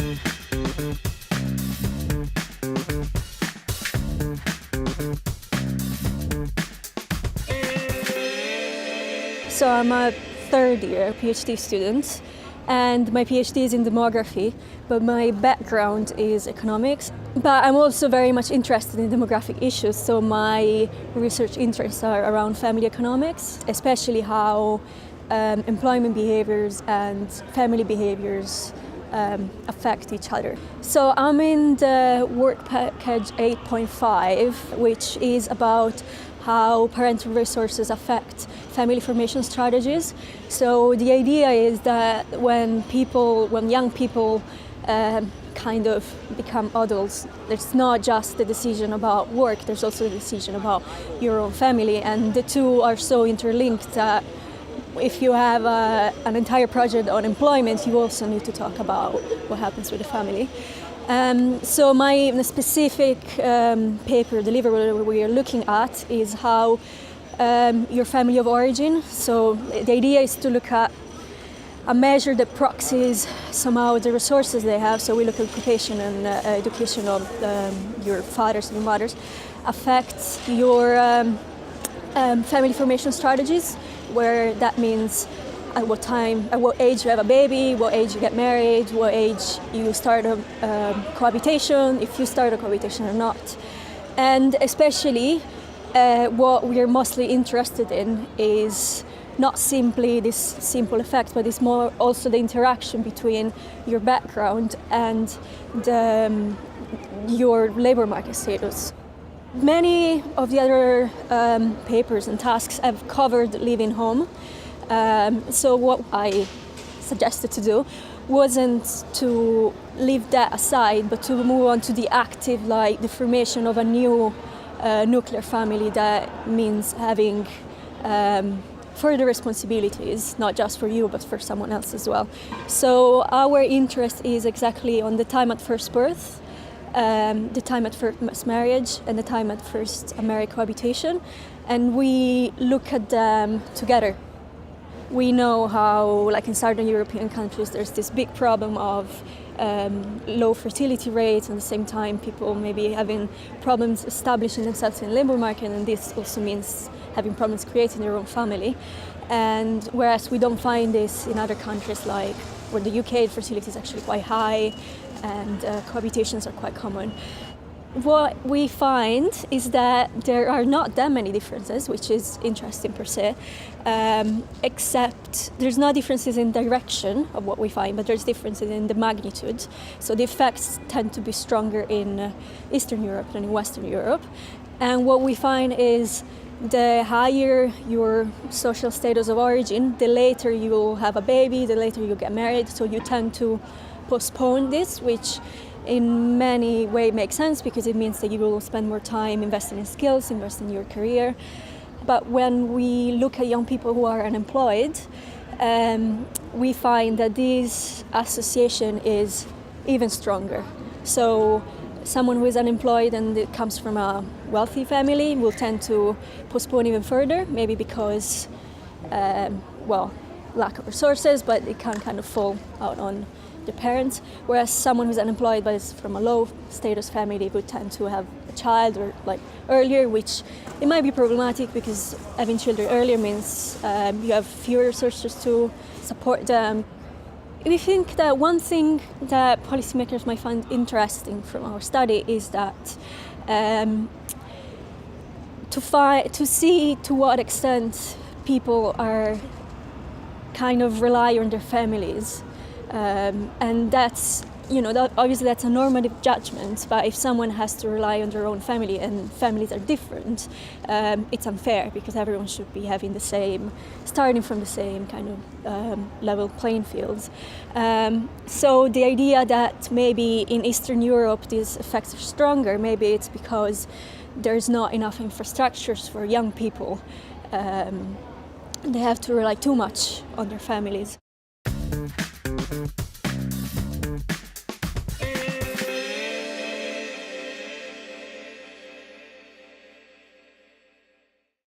So I'm a third-year PhD student, and my PhD is in demography, but my background is economics. But I'm also very much interested in demographic issues, so my research interests are around family economics, especially how employment behaviors and family behaviors affect each other. So I'm in the work package 8.5, which is about how parental resources affect family formation strategies. So the idea is that when young people kind of become adults, there's not just the decision about work, there's also the decision about your own family, and the two are so interlinked that if you have an entire project on employment, you also need to talk about what happens with the family. So the specific paper deliverable we are looking at is how your family of origin. So the idea is to look at a measure that proxies somehow the resources they have. So we look at occupation and education of your fathers and mothers affects your family formation strategies, where that means at what age you have a baby, what age you get married, what age you start a cohabitation, if you start a cohabitation or not. And especially what we're mostly interested in is not simply this simple effect, but it's more also the interaction between your background and your labor market status. Many of the other papers and tasks have covered living home. So what I suggested to do wasn't to leave that aside, but to move on to the active, like the formation of a new nuclear family that means having further responsibilities, not just for you, but for someone else as well. So our interest is exactly on the time at first birth, the time at first marriage, and the time at first married cohabitation, and we look at them together. We know how, like in Southern European countries, there's this big problem of low fertility rates, and at the same time people maybe having problems establishing themselves in the labor market, and this also means having problems creating their own family. And whereas we don't find this in other countries, like where the UK, fertility is actually quite high and cohabitations are quite common. What we find is that there are not that many differences, which is interesting per se, except there's no differences in direction of what we find, but there's differences in the magnitude. So the effects tend to be stronger in Eastern Europe than in Western Europe. And what we find is the higher your social status of origin, the later you will have a baby, the later you get married. So you tend to postpone this, which in many ways makes sense because it means that you will spend more time investing in skills, investing in your career. But when we look at young people who are unemployed, we find that this association is even stronger. So someone who is unemployed and it comes from a wealthy family will tend to postpone even further, maybe because, lack of resources, but it can kind of fall out on the parents, whereas someone who's unemployed but is from a low status family would tend to have a child or like earlier, which it might be problematic because having children earlier means you have fewer resources to support them. We think that one thing that policymakers might find interesting from our study is that to see to what extent people are kind of rely on their families. And that's, obviously that's a normative judgment, but if someone has to rely on their own family and families are different, it's unfair because everyone should be having starting from the same kind of level playing fields. So the idea that maybe in Eastern Europe these effects are stronger, maybe it's because there's not enough infrastructures for young people. They have to rely too much on their families.